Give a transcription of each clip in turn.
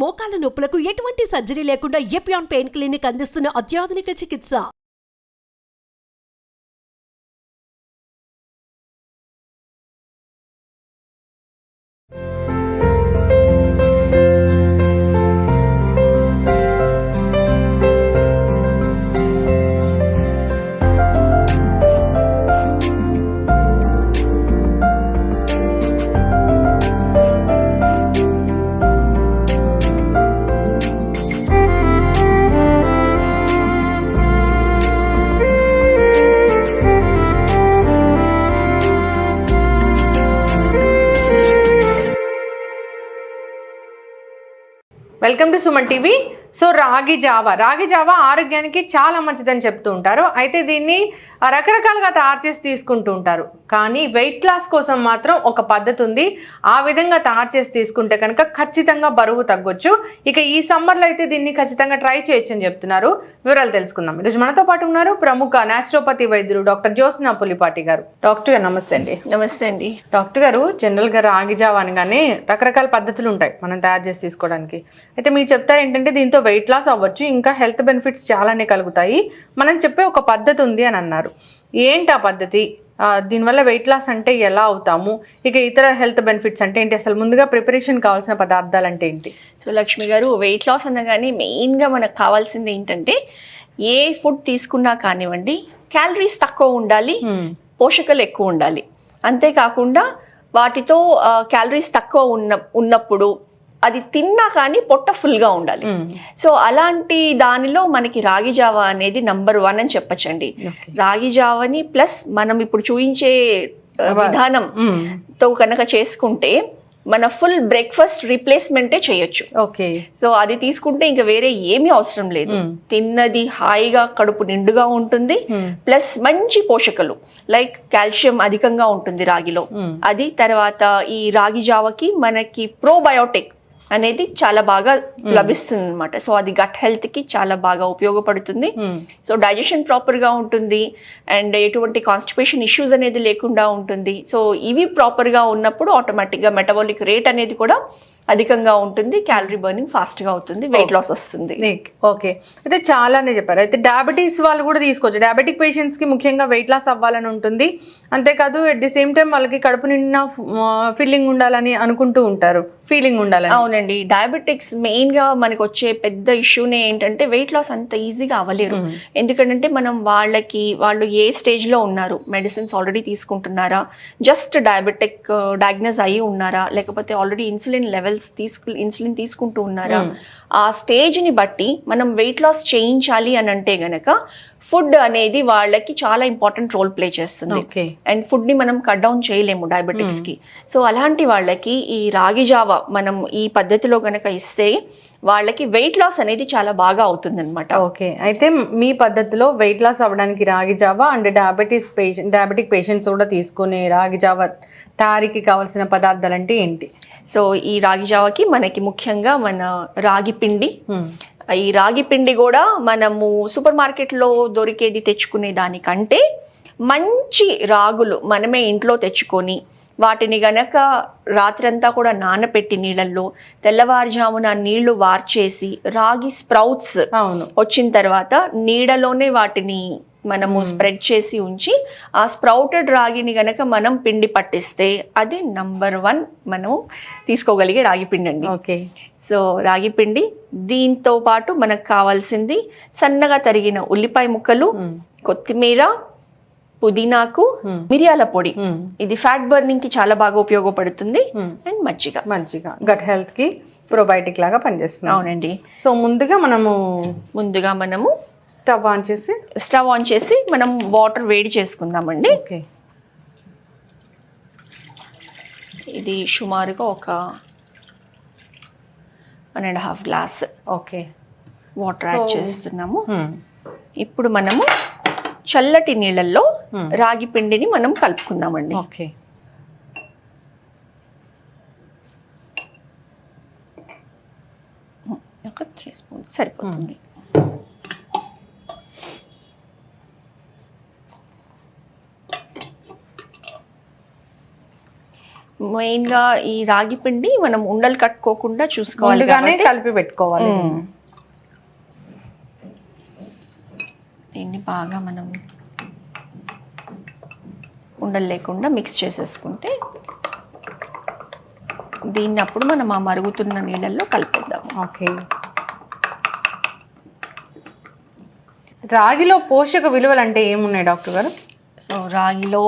మోకాల నొప్పులకు ఎటువంటి సర్జరీ లేకుండా ఎపియాన్ పెయిన్ క్లినిక్ అందిస్తున్న అత్యాధునిక చికిత్స. Welcome to Suman TV. So రాగి జావా ఆరోగ్యానికి చాలా మంచిదని చెప్తూ ఉంటారు. అయితే దీన్ని రకరకాలుగా తయారు చేసి తీసుకుంటూ ఉంటారు. కానీ వెయిట్ లాస్ కోసం మాత్రం ఒక పద్ధతి ఉంది. ఆ విధంగా తయారు చేసి తీసుకుంటే కనుక ఖచ్చితంగా బరువు తగ్గొచ్చు. ఇక ఈ సమ్మర్లో అయితే దీన్ని ఖచ్చితంగా ట్రై చేయొచ్చు అని చెప్తున్నారు. వివరాలు తెలుసుకుందాం. ఈరోజు మనతో పాటు ఉన్నారు ప్రముఖ న్యాచురోపతి వైద్యులు డాక్టర్ జ్యోత్స్న పులిపాటి గారు. డాక్టర్ గారు నమస్తే అండి. నమస్తే అండి. డాక్టర్ గారు, జనరల్గా రాగి జావా అనగానే రకరకాల పద్ధతులు ఉంటాయి మనం తయారు చేసి తీసుకోవడానికి. అయితే మీరు చెప్తారు ఏంటంటే దీంతో వెయిట్ లాస్ అవ్వచ్చు, ఇంకా హెల్త్ బెనిఫిట్స్ చాలానే కలుగుతాయి, మనం చెప్పే ఒక పద్ధతి ఉంది అని అన్నారు. ఏంటి ఆ పద్ధతి? దీనివల్ల వెయిట్ లాస్ అంటే ఎలా అవుతాము, ఇక ఇతర హెల్త్ బెనిఫిట్స్ అంటే ఏంటి, అసలు ముందుగా ప్రిపరేషన్ కావాల్సిన పదార్థాలు అంటే ఏంటి? సో లక్ష్మి గారు, వెయిట్ లాస్ అనగానే మెయిన్గా మనకు కావాల్సింది ఏంటంటే ఏ ఫుడ్ తీసుకున్నా కానివ్వండి క్యాలరీస్ తక్కువ ఉండాలి, పోషకాలు ఎక్కువ ఉండాలి. అంతేకాకుండా వాటితో క్యాలరీస్ తక్కువ ఉన్నప్పుడు అది తిన్నా కానీ పొట్ట ఫుల్గా ఉండాలి. సో అలాంటి దానిలో మనకి రాగి జావా అనేది నంబర్ 1 అని చెప్పచ్చండి. రాగి జావాని ప్లస్ మనం ఇప్పుడు చూపించే విధానంతో కనుక చేసుకుంటే మన ఫుల్ బ్రేక్ఫాస్ట్ రీప్లేస్మెంటే చేయొచ్చు. ఓకే. సో అది తీసుకుంటే ఇంకా వేరే ఏమీ అవసరం లేదు. తిన్నది హాయిగా కడుపు నిండుగా ఉంటుంది, ప్లస్ మంచి పోషకాలు లైక్ కాల్షియం అధికంగా ఉంటుంది రాగిలో. అది తర్వాత ఈ రాగి జావకి మనకి ప్రోబయోటిక్ అనేది చాలా బాగా లభిస్తుంది అనమాట. సో అది గట్ హెల్త్ కి చాలా బాగా ఉపయోగపడుతుంది. సో డైజెషన్ ప్రాపర్ గా ఉంటుంది అండ్ ఎటువంటి కాన్స్టిపేషన్ ఇష్యూస్ అనేది లేకుండా ఉంటుంది. సో ఇవి ప్రాపర్ గా ఉన్నప్పుడు ఆటోమేటిక్ గా మెటబాలిక్ రేట్ అనేది కూడా అధికంగా ఉంటుంది, క్యాలరీ బర్నింగ్ ఫాస్ట్ గా అవుతుంది, వెయిట్ లాస్ వస్తుంది. ఓకే. అయితే చాలానే చెప్పారు. అయితే డయాబెటీస్ వాళ్ళు కూడా తీసుకోవచ్చు. డయాబెటిక్ పేషెంట్స్ కి ముఖ్యంగా వెయిట్ లాస్ అవ్వాలని ఉంటుంది. అంతేకాదు అట్ ది సేమ్ టైం వాళ్ళకి కడుపు నిండా ఫీలింగ్ ఉండాలని అనుకుంటూ ఉంటారు, ఫీలింగ్ ఉండాలని. అవునండి. డయాబెటిక్స్ మెయిన్ గా మనకు వచ్చే పెద్ద ఇష్యూనే ఏంటంటే వెయిట్ లాస్ అంత ఈజీగా అవ్వలేరు. ఎందుకంటే మనం వాళ్ళు ఏ స్టేజ్ లో ఉన్నారు, మెడిసిన్స్ ఆల్రెడీ తీసుకుంటున్నారా, జస్ట్ డయాబెటిక్ డయాగ్నోస్ అయ్యి ఉన్నారా, లేకపోతే ఆల్రెడీ ఇన్సులిన్ తీసుకుంటూ ఉన్నారా, ఆ స్టేజ్ ని బట్టి మనం వెయిట్ లాస్ చేయించాలి అని అంటే గనక ఫుడ్ అనేది వాళ్ళకి చాలా ఇంపార్టెంట్ రోల్ ప్లే చేస్తుంది. అండ్ ఫుడ్ ని మనం కట్ డౌన్ చేయలేము డయాబెటిక్స్ కి. సో అలాంటి వాళ్ళకి ఈ రాగి జావా మనం ఈ పద్ధతిలో గనక ఇస్తే వాళ్ళకి వెయిట్ లాస్ అనేది చాలా బాగా అవుతుంది అనమాట. ఓకే. అయితే మీ పద్ధతిలో వెయిట్ లాస్ అవ్వడానికి రాగి జావా అండ్ డయాబెటిక్ పేషెంట్స్ కూడా తీసుకునే రాగి జావా తయారీకి కావాల్సిన పదార్థాలు అంటే ఏంటి? సో ఈ రాగి జావాకి మనకి ముఖ్యంగా మన రాగి పిండి. ఈ రాగి పిండి కూడా మనము సూపర్ మార్కెట్లో దొరికేది తెచ్చుకునే దానికంటే మంచి రాగులు మనమే ఇంట్లో తెచ్చుకొని వాటిని గనక రాత్రంతా కూడా నానపెట్టి నీళ్ళల్లో తెల్లవారుజామున నీళ్లు వార్చేసి రాగి స్ప్రౌట్స్ వచ్చిన తర్వాత నీడలోనే వాటిని మనము స్ప్రెడ్ చేసి ఉంచి ఆ స్ప్రౌటెడ్ రాగిని గనక మనం పిండి పట్టిస్తే అది నంబర్ 1 మనం తీసుకోగలిగే రాగి పిండి అండి. ఓకే. సో రాగి పిండి, దీంతో పాటు మనకు కావాల్సింది సన్నగా తరిగిన ఉల్లిపాయ ముక్కలు, కొత్తిమీర, పుదీనాకు, మిరియాల పొడి. ఇది ఫ్యాట్ బర్నింగ్ కి చాలా బాగా ఉపయోగపడుతుంది. అండ్ మజ్జిగ గట్ హెల్త్ కి ప్రోబయోటిక్ లాగా పనిచేస్తుంది. అవునండి. సో ముందుగా మనము స్టవ్ ఆన్ చేసి మనం వాటర్ వేడి చేసుకుందామండి. ఓకే. ఇది సుమారుగా ఒక 1.5 గ్లాస్ ఓకే వాటర్ యాడ్ చేస్తున్నాము. ఇప్పుడు మనము చల్లటి నీళ్ళల్లో రాగి పిండిని మనం కలుపుకుందామండి. ఓకే. ఒక 3 స్పూన్స్ సరిపోతుంది. మెయిన్ గా ఈ రాగి పిండి మనం ఉండలు కట్టుకోకుండా చూసుకోవాలి ముందుగానే కాబట్టి కలిపి పెట్టుకోవాలి. దీన్ని బాగా మనం ఉండలు లేకుండా మిక్స్ చేసేసుకుంటే దీన్ని అప్పుడు మనం ఆ మరుగుతున్న నీళ్ళల్లో కలిపేద్దాం. ఓకే. రాగిలో పోషక విలువలు అంటే ఏమున్నాయి డాక్టర్ గారు? సో రాగిలో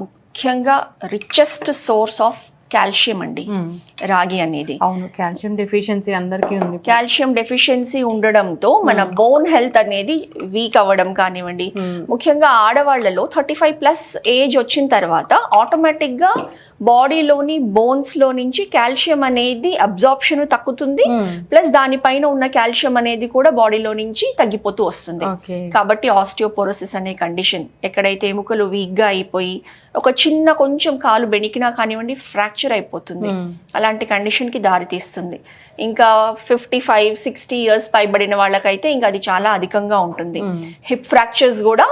ముఖ్యంగా రిచెస్ట్ సోర్స్ ఆఫ్ కాల్షియం అండి రాగి అనేది. అవును, కాల్షియం డెఫిషియన్సీ అందరికీ ఉంది. కాల్షియం డెఫిషియన్సీ ఉండడంతో మన బోన్ హెల్త్ అనేది వీక్ అవ్వడం కానివ్వండి, ముఖ్యంగా ఆడవాళ్లలో 35+ ఏజ్ వచ్చిన తర్వాత ఆటోమేటిక్ గా బాడీలోని బోన్స్ లో నుంచి కాల్షియం అనేది అబ్జార్ప్షన్ తగ్గుతుంది, ప్లస్ దానిపైన ఉన్న కాల్షియం అనేది కూడా బాడీలో నుంచి తగ్గిపోతూ వస్తుంది. కాబట్టి ఆస్టియోపోరోసిస్ అనే కండిషన్, ఎక్కడైతే ఎముకలు వీక్ గా అయిపోయి ఒక చిన్న కొంచెం కాలు బెణికినా కానివ్వండి ఫ్రాక్చర్ అయిపోతుంది, అలాంటి కండిషన్ కి దారి తీస్తుంది. ఇంకా 55-60 ఇయర్స్ పైబడిన వాళ్ళకైతే ఇంకా అది చాలా అధికంగా ఉంటుంది. హిప్ ఫ్రాక్చర్స్ కూడా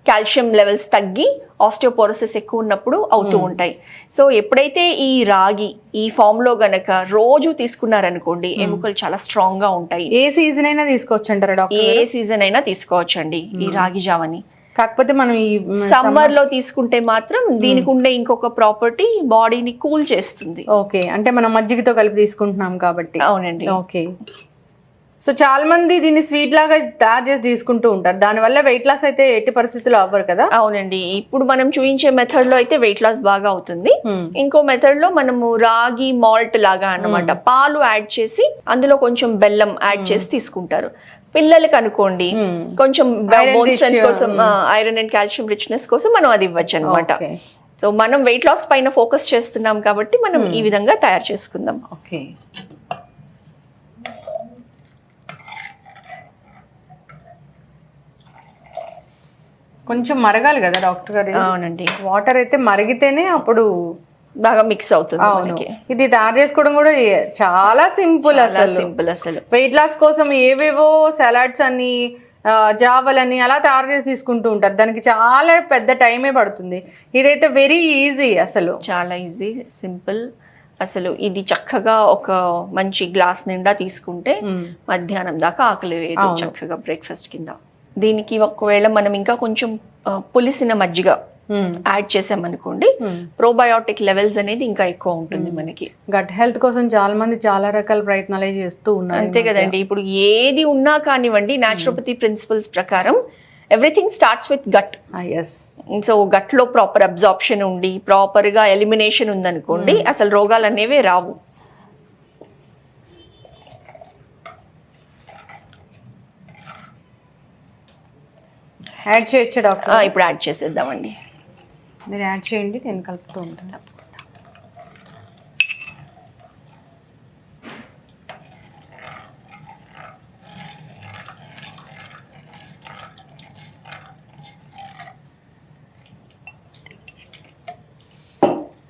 కాల్షియం లెవెల్స్ తగ్గి ఆస్టియోపోరోసిస్ ఎక్కువ ఉన్నప్పుడు అవుతూ ఉంటాయి. సో ఎప్పుడైతే ఈ రాగి ఈ ఫామ్ లో గనక రోజు తీసుకున్నారనుకోండి ఎముకలు చాలా స్ట్రాంగ్ గా ఉంటాయి. ఏ సీజన్ అయినా తీసుకోవచ్చు అంటారా డాక్టర్? ఏ సీజన్ అయినా తీసుకోవచ్చండి ఈ రాగి జావని. కాకపోతే మనం ఈ సమ్మర్ లో తీసుకుంటే మాత్రం దీనికి ఉండే ఇంకొక ప్రాపర్టీ బాడీని కూల్ చేస్తుంది. ఓకే, అంటే మనం మజ్జిగతో కలిపి తీసుకుంటున్నాం కాబట్టి. అవునండి. ఓకే. సో చాలా మంది దీన్ని స్వీట్ లాగా తయారు చేసి తీసుకుంటూ ఉంటారు, దానివల్ల వెయిట్ లాస్ అయితే ఎట్టి పరిస్థితుల్లో అవ్వరు కదా? అవునండి. ఇప్పుడు మనం చూపించే మెథడ్ లో అయితే వెయిట్ లాస్ బాగా అవుతుంది. ఇంకో మెథడ్ లో మనము రాగి మాల్ట్ లాగా అన్నమాట, పాలు యాడ్ చేసి అందులో కొంచెం బెల్లం యాడ్ చేసి తీసుకుంటారు. పిల్లలకి అనుకోండి కొంచెం బోన్ స్ట్రెంత్ కోసం, ఐరన్ అండ్ కాల్షియం రిచ్నెస్ కోసం మనం అది ఇవ్వచ్చు అనమాట. సో మనం వెయిట్ లాస్ పైన ఫోకస్ చేస్తున్నాం కాబట్టి మనం ఈ విధంగా తయారు చేసుకుందాం. ఓకే. కొంచెం మరగాలి కదా డాక్టర్ గారు? అవునండి. వాటర్ అయితే మరిగితేనే అప్పుడు బాగా మిక్స్ అవుతుంది. ఇది తయారు చేసుకోవడం కూడా చాలా సింపుల్. అసలు వెయిట్ లాస్ కోసం ఏవేవో సలాడ్స్ అని జావలని అలా తయారు చేసి తీసుకుంటూ ఉంటారు, దానికి చాలా పెద్ద టైమే పడుతుంది. ఇదైతే వెరీ ఈజీ, అసలు చాలా ఈజీ, సింపుల్. అసలు ఇది చక్కగా ఒక మంచి గ్లాస్ నిండా తీసుకుంటే మధ్యాహ్నం దాకా ఆకలి వేయదు, చక్కగా బ్రేక్ఫాస్ట్ కింద. దీనికి ఒకవేళ మనం ఇంకా కొంచెం పులిసిన మజ్జిగ యాడ్ చేసామనుకోండి ప్రోబయోటిక్ లెవెల్స్ అనేది ఇంకా ఎక్కువ ఉంటుంది మనకి. గట్ హెల్త్ కోసం చాలా మంది చాలా రకాల ప్రయత్నాలు చేస్తూ ఉన్నారు. అంతే కదండి. ఇప్పుడు ఏది ఉన్నా కానివ్వండి న్యాచురోపతి ప్రిన్సిపల్స్ ప్రకారం everything starts with gut. So gut లో ప్రాపర్ అబ్జార్ప్షన్ ఉండి ప్రాపర్ గా ఎలిమినేషన్ ఉందనుకోండి అసలు రోగాలు అనేవే రావు. యాడ్ చేయొచ్చా డాక్టర్? ఇప్పుడు యాడ్ చేసేద్దామండి. మీరు యాడ్ చేయండి, నేను కలుపుతూ ఉంటాను.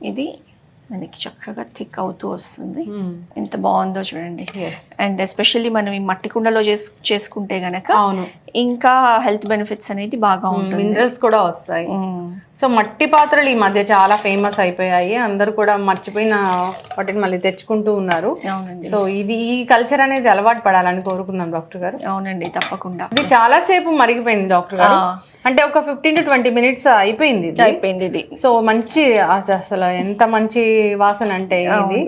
ఇది మనకి చక్కగా థిక్ అవుతూ వస్తుంది. ఎంత బాగుందో చూడండి. అండ్ ఎస్పెషల్లీ మనం ఈ మట్టి కుండలో చేసుకుంటే గనక ఇంకా హెల్త్ బెనిఫిట్స్ అనేది బాగా ఉంటుంది, మినరల్స్ కూడా వస్తాయి. సో మట్టి పాత్రలు ఈ మధ్య చాలా ఫేమస్ అయిపోయాయి, అందరు కూడా మర్చిపోయిన వాటిని మళ్ళీ తెచ్చుకుంటూ ఉన్నారు. సో ఇది ఈ కల్చర్ అనేది అలవాటు పడాలని కోరుకుందాం డాక్టర్ గారు. అవునండి, తప్పకుండా. ఇది చాలా సేపు మరిగిపోయింది డాక్టర్ గారు, అంటే ఒక 15 to 20 minutes అయిపోయింది ఇది. సో మంచి అసలు ఎంత మంచి వాసన అంటే ఇది,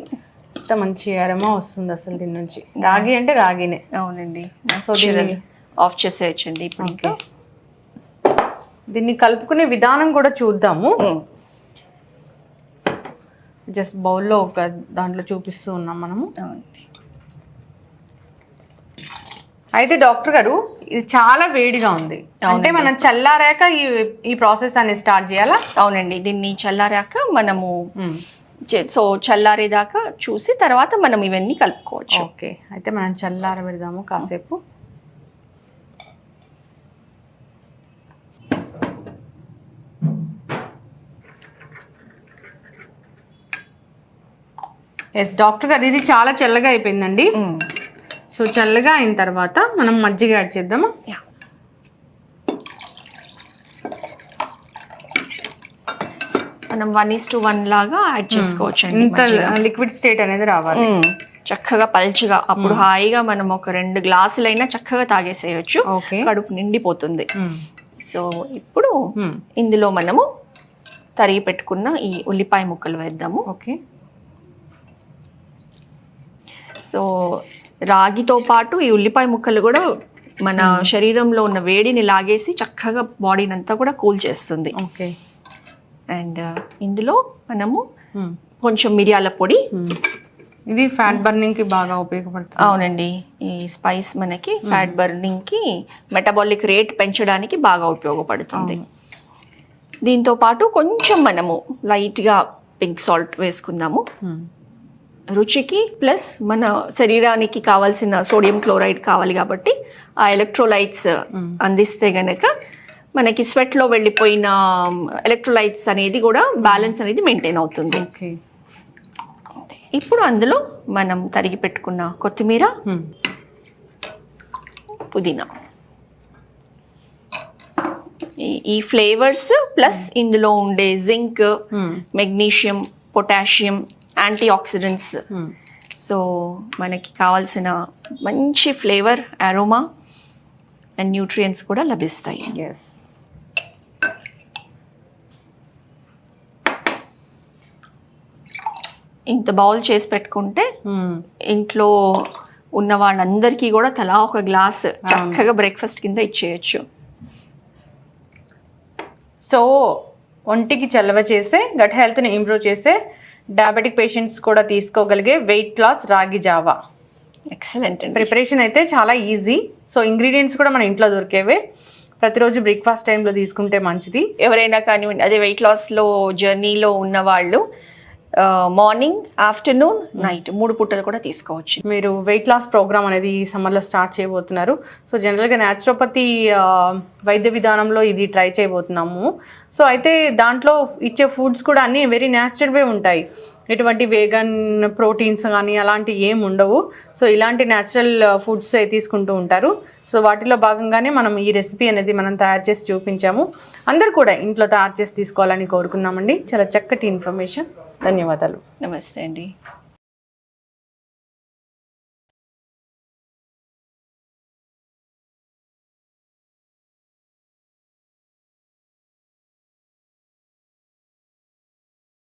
ఎంత మంచి అరమా వస్తుంది అసలు దీని నుంచి. రాగి అంటే రాగినే. అవునండి. సో దీన్ని ఆఫ్ చేసేయచ్చండి ఇప్పుడు. ఇంకా దీన్ని కలుపుకునే విధానం కూడా చూద్దాము. జస్ట్ బౌల్లో ఒక దాంట్లో చూపిస్తూ ఉన్నాం మనము. అయితే డాక్టర్ గారు ఇది చాలా వేడిగా ఉంది, అంటే మనం చల్లారాక ఈ ప్రాసెస్ అనేది స్టార్ట్ చేయాలా? అవునండి, దీన్ని చల్లారాక మనము సో చల్లారేదాకా చూసి తర్వాత మనం ఇవన్నీ కలుపుకోవచ్చు. ఓకే, అయితే మనం చల్లార పెడదాము కాసేపు. ఎస్ డాక్టర్ గారు, ఇది చాలా చల్లగా అయిపోయిందండి. సో చల్లగా అయిన తర్వాత మనం మజ్జిగ యాడ్ చేద్దామా? మనం 1:1 లాగా యాడ్ చేసుకోవచ్చు అండి. ఇంత లిక్విడ్ స్టేట్ అనేది రావాలి. చక్కగా పల్చగా, అప్పుడు హాయిగా మనం ఒక 2 గ్లాసులైనా చక్కగా తాగేసేయచ్చు. కడుపు నిండిపోతుంది. సో ఇప్పుడు ఇందులో మనము తరిగి పెట్టుకున్న ఈ ఉల్లిపాయ ముక్కలు వేద్దాము. ఓకే. సో రాగితో పాటు ఈ ఉల్లిపాయ ముక్కలు కూడా మన శరీరంలో ఉన్న వేడిని లాగేసి చక్కగా బాడీని అంతా కూడా కూల్ చేస్తుంది. ఓకే. అండ్ ఇందులో మనము కొంచెం మిరియాల పొడి. ఇది ఫ్యాట్ బర్నింగ్ కి బాగా ఉపయోగపడుతుంది. అవునండి, ఈ స్పైస్ మనకి ఫ్యాట్ బర్నింగ్ కి, మెటబాలిక్ రేట్ పెంచడానికి బాగా ఉపయోగపడుతుంది. దీంతో పాటు కొంచెం మనము లైట్ గా పింక్ సాల్ట్ వేసుకుందాము రుచికి. ప్లస్ మన శరీరానికి కావాల్సిన సోడియం క్లోరైడ్ కావాలి కాబట్టి ఆ ఎలక్ట్రోలైట్స్ అందిస్తే గనక మనకి స్వెట్ లో వెళ్ళిపోయిన ఎలక్ట్రోలైట్స్ అనేది కూడా బ్యాలెన్స్ అనేది మెయింటైన్ అవుతుంది. ఇప్పుడు అందులో మనం తరిగి పెట్టుకున్న కొత్తిమీర, పుదీనా, ఈ ఫ్లేవర్స్ ప్లస్ ఇందులో ఉండే zinc, magnesium, potassium, antioxidants, so మనకి కావాల్సిన మంచి ఫ్లేవర్, అరోమా అండ్ న్యూట్రియంట్స్ కూడా లభిస్తాయి. ఎస్. ఇంత బౌల్ చేసి పెట్టుకుంటే ఇంట్లో ఉన్న వాళ్ళందరికీ కూడా తలా ఒక గ్లాస్ చక్కగా బ్రేక్ఫాస్ట్ కింద ఇచ్చేయచ్చు. సో ఒంటికి చలవ చేసే, గట్ హెల్త్ని ఇంప్రూవ్ చేసే, డయాబెటిక్ పేషెంట్స్ కూడా తీసుకోగలిగే వెయిట్ లాస్ రాగి జావా. ఎక్సలెంట్ అండి. ప్రిపరేషన్ అయితే చాలా ఈజీ. సో ఇంగ్రీడియంట్స్ కూడా మన ఇంట్లో దొరికేవే. ప్రతిరోజు బ్రేక్ఫాస్ట్ టైంలో తీసుకుంటే మంచిది. ఎవరైనా కానివ్వండి, అదే వెయిట్ లాస్లో జర్నీలో ఉన్న వాళ్ళు మార్నింగ్, ఆఫ్టర్నూన్, నైట్ 3 పూటలు కూడా తీసుకోవచ్చు. మీరు వెయిట్ లాస్ ప్రోగ్రామ్ అనేది ఈ సమ్మర్లో స్టార్ట్ చేయబోతున్నారు. సో జనరల్గా న్యాచురోపతి వైద్య విధానంలో ఇది ట్రై చేయబోతున్నాము. సో అయితే దాంట్లో ఇచ్చే ఫుడ్స్ కూడా అన్నీ వెరీ న్యాచురల్వే ఉంటాయి. ఎటువంటి వేగన్ ప్రోటీన్స్ కానీ అలాంటివి ఏమి ఉండవు. సో ఇలాంటి న్యాచురల్ ఫుడ్స్ తీసుకుంటూ ఉంటారు. సో వాటిలో భాగంగానే మనం ఈ రెసిపీ అనేది మనం తయారు చేసి చూపించాము. అందరు కూడా ఇంట్లో తయారు చేసి తీసుకోవాలని కోరుకున్నామండి. చాలా చక్కటి ఇన్ఫర్మేషన్. ధన్యవాదాలు. నమస్తే అండి.